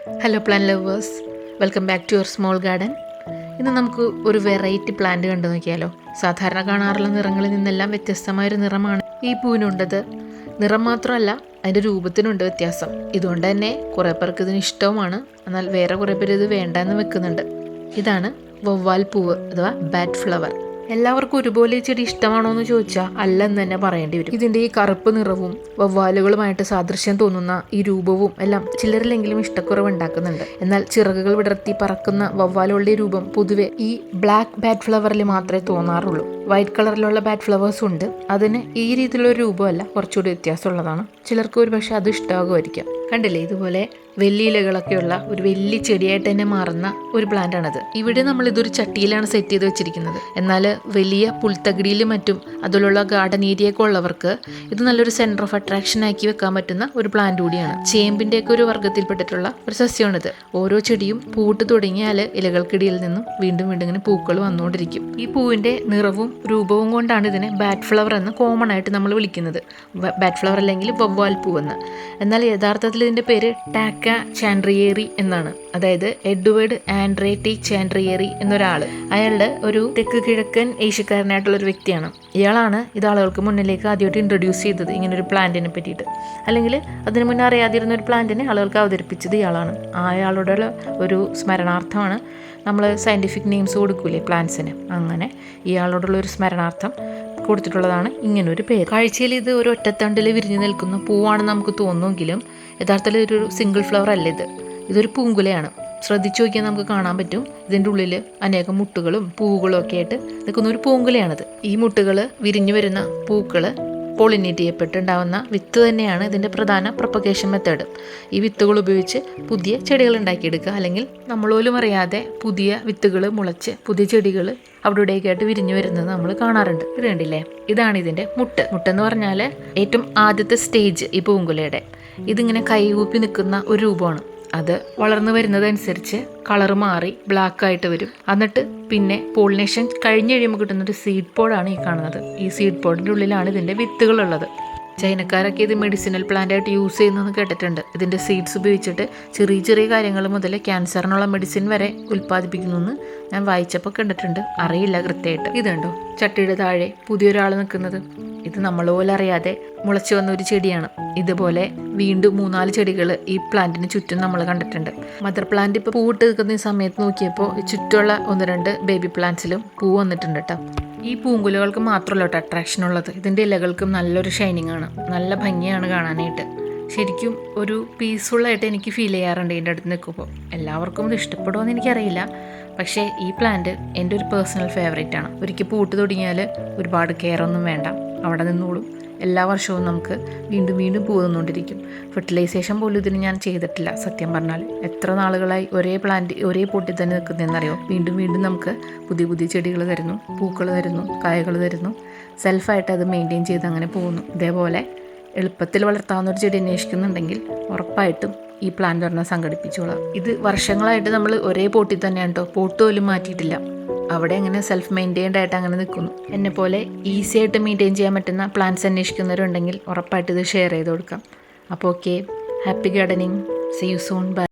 Hello plant lovers, welcome back to your small garden. ഇന്ന് നമുക്ക് ഒരു വെറൈറ്റി പ്ലാന്റ് കണ്ടു നോക്കിയാലോ. സാധാരണ കാണാറുള്ള നിറങ്ങളിൽ നിന്നെല്ലാം വ്യത്യസ്തമായൊരു നിറമാണ് ഈ പൂവിനുണ്ടത്. നിറം മാത്രമല്ല, അതിൻ്റെ രൂപത്തിനുണ്ട് വ്യത്യാസം. ഇതുകൊണ്ട് തന്നെ കുറേ പേർക്ക് ഇതിന് ഇഷ്ടവുമാണ്. എന്നാൽ വേറെ കുറേ പേര് ഇത് വേണ്ടെന്ന് വെക്കുന്നുണ്ട്. ഇതാണ് വവ്വാൽ പൂവ് അഥവാ ബാറ്റ് ഫ്ലവർ. എല്ലാവർക്കും ഒരുപോലെ ഈ ചെടി ഇഷ്ടമാണോ എന്ന് ചോദിച്ചാൽ അല്ലെന്ന് തന്നെ പറയേണ്ടി വരും. ഇതിൻ്റെ ഈ കറുപ്പ് നിറവും വവ്വാലുകളുമായിട്ട് സാദൃശ്യം തോന്നുന്ന ഈ രൂപവും എല്ലാം ചിലരിലെങ്കിലും ഇഷ്ടക്കുറവ് ഉണ്ടാക്കുന്നുണ്ട്. എന്നാൽ ചിറകുകൾ വിടർത്തി പറക്കുന്ന വവ്വാലുകളുടെ രൂപം പൊതുവെ ഈ ബ്ലാക്ക് ബാറ്റ് ഫ്ലവറിൽ മാത്രമേ തോന്നാറുള്ളൂ. വൈറ്റ് കളറിലുള്ള ബാറ്റ് ഫ്ലവേഴ്സ് ഉണ്ട്. അതിന് ഈ രീതിയിലുള്ള രൂപമല്ല, കുറച്ചുകൂടി വ്യത്യാസമുള്ളതാണ്. ചിലർക്ക് ഒരു പക്ഷേ അത് ഇഷ്ടമാകുമായിരിക്കാം. കണ്ടില്ലേ, ഇതുപോലെ വലിയ ഇലകളൊക്കെയുള്ള ഒരു വലിയ ചെടിയായിട്ട് തന്നെ മാറുന്ന ഒരു പ്ലാന്റ് ആണത്. ഇവിടെ നമ്മൾ ഇതൊരു ചട്ടിയിലാണ് സെറ്റ് ചെയ്ത് വെച്ചിരിക്കുന്നത്. എന്നാൽ വലിയ പുൽത്തകിടിയിലും മറ്റും അതിലുള്ള ഗാർഡൻ ഏരിയയൊക്കെ ഉള്ളവർക്ക് ഇത് നല്ലൊരു സെന്റർ ഓഫ് അട്രാക്ഷൻ ആക്കി വെക്കാൻ പറ്റുന്ന ഒരു പ്ലാന്റ് കൂടിയാണ്. ചേമ്പിൻ്റെയൊക്കെ ഒരു വർഗ്ഗത്തിൽപ്പെട്ടിട്ടുള്ള ഒരു സസ്യമാണിത്. ഓരോ ചെടിയും പൂട്ട് തുടങ്ങിയാൽ ഇലകൾക്കിടയിൽ നിന്നും വീണ്ടും വീണ്ടും ഇങ്ങനെ പൂക്കൾ വന്നുകൊണ്ടിരിക്കും. ഈ പൂവിൻ്റെ നിറവും രൂപവും കൊണ്ടാണ് ഇതിനെ ബാറ്റ് ഫ്ലവർ എന്ന് കോമൺ ആയിട്ട് നമ്മൾ വിളിക്കുന്നത്. ബാറ്റ് ഫ്ലവർ അല്ലെങ്കിൽ വവ്വാൽ പൂവെന്ന്. എന്നാൽ യഥാർത്ഥത്തിൽ ഇതിൻ്റെ പേര് ടാക്ക ചാൻഡ്രിയേറി എന്നാണ്. അതായത് എഡ്വേർഡ് ആൻഡ്രേ ടി ചാൻഡ്രിയേറി എന്നൊരാൾ. അയാളുടെ ഒരു തെക്ക് കിഴക്കൻ ഏഷ്യക്കാരനായിട്ടുള്ള ഒരു വ്യക്തിയാണ്. ഇയാളാണ് ഇത് ആളുകൾക്ക് മുന്നിലേക്ക് ആദ്യമായിട്ട് ഇൻട്രൊഡ്യൂസ് ചെയ്തത്, ഇങ്ങനൊരു പ്ലാന്റിനെ പറ്റിയിട്ട്. അല്ലെങ്കിൽ അതിന് മുന്നേ അറിയാതിരുന്ന ഒരു പ്ലാന്റിനെ ആളുകൾക്ക് അവതരിപ്പിച്ചത് ഇയാളാണ്. അയാളുടെ ഒരു സ്മരണാർത്ഥമാണ് നമ്മൾ സയൻറ്റിഫിക് നെയിംസ് കൊടുക്കൂലേ പ്ലാന്റ്സിന്, അങ്ങനെ ഇയാളോടുള്ള ഒരു സ്മരണാർത്ഥം കൊടുത്തിട്ടുള്ളതാണ് ഇങ്ങനൊരു പേര്. കാഴ്ചയിൽ ഇത് ഒരു ഒറ്റത്തണ്ടിൽ വിരിഞ്ഞു നിൽക്കുന്ന പൂവാണെന്ന് നമുക്ക് തോന്നുമെങ്കിലും യഥാർത്ഥത്തിൽ ഇതൊരു സിംഗിൾ ഫ്ലവർ അല്ല. ഇതൊരു പൂങ്കുലയാണ്. ശ്രദ്ധിച്ചു നോക്കിയാൽ നമുക്ക് കാണാൻ പറ്റും, ഇതിൻ്റെ ഉള്ളിൽ അനേകം മുട്ടുകളും പൂവുകളും ഒക്കെ ആയിട്ട് നിൽക്കുന്ന ഒരു പൂങ്കുലയാണിത്. ഈ മുട്ടുകൾ വിരിഞ്ഞു വരുന്ന പൂക്കൾ പോളിനേറ്റ് ചെയ്യപ്പെട്ടുണ്ടാവുന്ന വിത്ത് തന്നെയാണ് ഇതിൻ്റെ പ്രധാന പ്രൊപ്പഗേഷൻ മെത്തേഡ്. ഈ വിത്തുകൾ ഉപയോഗിച്ച് പുതിയ ചെടികൾ ഉണ്ടാക്കിയെടുക്കുക, അല്ലെങ്കിൽ നമ്മൾ പോലും അറിയാതെ പുതിയ വിത്തുകൾ മുളച്ച് പുതിയ ചെടികൾ അവിടെ ഇവിടെയൊക്കെയായിട്ട് വിരിഞ്ഞു വരുന്നത് നമ്മൾ കാണാറുണ്ട്. ഇത് കണ്ടില്ലേ, ഇതാണ് ഇതിൻ്റെ മുട്ടെന്ന് പറഞ്ഞാൽ ഏറ്റവും ആദ്യത്തെ സ്റ്റേജ് ഈ പൂങ്കുലയുടെ. ഇതിങ്ങനെ കൈകൂപ്പി നിൽക്കുന്ന ഒരു രൂപമാണ്. അത് വളർന്നു വരുന്നതനുസരിച്ച് കളർ മാറി ബ്ലാക്ക് ആയിട്ട് വരും. എന്നിട്ട് പിന്നെ പോളിനേഷൻ കഴിഞ്ഞ് കഴിയുമ്പോൾ കിട്ടുന്നൊരു സീഡ് പോഡാണ് ഈ കാണുന്നത്. ഈ സീഡ് പോഡിൻ്റെ ഉള്ളിലാണ് ഇതിൻ്റെ വിത്തുകളുള്ളത്. ചൈനക്കാരൊക്കെ ഇത് മെഡിസിനൽ പ്ലാന്റ് ആയിട്ട് യൂസ് ചെയ്യുന്നതെന്ന് കേട്ടിട്ടുണ്ട്. ഇതിൻ്റെ സീഡ്സ് ഉപയോഗിച്ചിട്ട് ചെറിയ ചെറിയ കാര്യങ്ങൾ മുതൽ ക്യാൻസറിനുള്ള മെഡിസിൻ വരെ ഉൽപ്പാദിപ്പിക്കുന്നു ഞാൻ വായിച്ചപ്പോൾ കണ്ടിട്ടുണ്ട്. അറിയില്ല കൃത്യമായിട്ട്. ഇതുണ്ടോ ചട്ടിയുടെ താഴെ പുതിയൊരാൾ നിൽക്കുന്നത്? ഇത് നമ്മൾ പോലും അറിയാതെ മുളച്ചു വന്ന ഒരു ചെടിയാണ്. ഇതുപോലെ വീണ്ടും 3-4 ചെടികൾ ഈ പ്ലാന്റിന് ചുറ്റും നമ്മൾ കണ്ടിട്ടുണ്ട്. മദർ പ്ലാന്റ് ഇപ്പോൾ പൂവിട്ട് നിൽക്കുന്ന സമയത്ത് നോക്കിയപ്പോൾ ചുറ്റുമുള്ള 1-2 ബേബി പ്ലാന്റ്സിലും പൂ വന്നിട്ടുണ്ട് കേട്ടോ. ഈ പൂങ്കുലകൾക്ക് മാത്രമല്ല കേട്ടോ അട്രാക്ഷൻ ഉള്ളത്. ഇതിൻ്റെ ഇലകൾക്കും നല്ലൊരു ഷൈനിങ് ആണ്, നല്ല ഭംഗിയാണ് കാണാനായിട്ട്. ശരിക്കും ഒരു പീസ്ഫുള്ളായിട്ട് എനിക്ക് ഫീൽ ചെയ്യാറുണ്ട് ഇതിൻ്റെ അടുത്ത് നിൽക്കുമ്പോൾ. എല്ലാവർക്കും ഇത് ഇഷ്ടപ്പെടുമോയെന്ന് എനിക്കറിയില്ല, പക്ഷേ ഈ പ്ലാന്റ് എൻ്റെ ഒരു പേഴ്സണൽ ഫേവറേറ്റ് ആണ്. ഒരിക്കൽ പൂട്ട് തുടങ്ങിയാൽ ഒരുപാട് കെയർ ഒന്നും വേണ്ട, അവിടെ നിന്നോളും. എല്ലാ വർഷവും നമുക്ക് വീണ്ടും വീണ്ടും പൂ തന്നുകൊണ്ടിരിക്കും. ഫെർട്ടിലൈസേഷൻ പോലും ഇതിന് ഞാൻ ചെയ്തിട്ടില്ല സത്യം പറഞ്ഞാൽ. എത്ര നാളുകളായി ഒരേ പ്ലാന്റ് ഒരേ പൊട്ടിൽ തന്നെ നിൽക്കുന്നതെന്നറിയോ. വീണ്ടും വീണ്ടും നമുക്ക് പുതിയ പുതിയ ചെടികൾ തരുന്നു, പൂക്കൾ തരുന്നു, കായകൾ തരുന്നു. സെൽഫായിട്ട് അത് മെയിൻറ്റെയിൻ ചെയ്ത് അങ്ങനെ പോകുന്നു. ഇതേപോലെ എളുപ്പത്തിൽ വളർത്താവുന്ന ഒരു ചെടി അന്വേഷിക്കുന്നുണ്ടെങ്കിൽ ഉറപ്പായിട്ടും ഈ പ്ലാന്റ് പറഞ്ഞാൽ സംഘടിപ്പിച്ചോളാം. ഇത് വർഷങ്ങളായിട്ട് നമ്മൾ ഒരേ പോട്ടിൽ തന്നെയാണ് കേട്ടോ, പോട്ട് പോലും മാറ്റിയിട്ടില്ല. അവിടെ അങ്ങനെ സെൽഫ് മെയിൻറ്റെയിൻഡ് ആയിട്ട് അങ്ങനെ നിൽക്കുന്നു. എന്നെപ്പോലെ ഈസി ആയിട്ട് മെയിൻറ്റെയിൻ ചെയ്യാൻ പറ്റുന്ന പ്ലാന്റ്സ് അന്വേഷിക്കുന്നവരുണ്ടെങ്കിൽ ഉറപ്പായിട്ട് ഇത് ഷെയർ ചെയ്ത് കൊടുക്കാം. അപ്പോൾ okay, happy gardening, see you soon, by.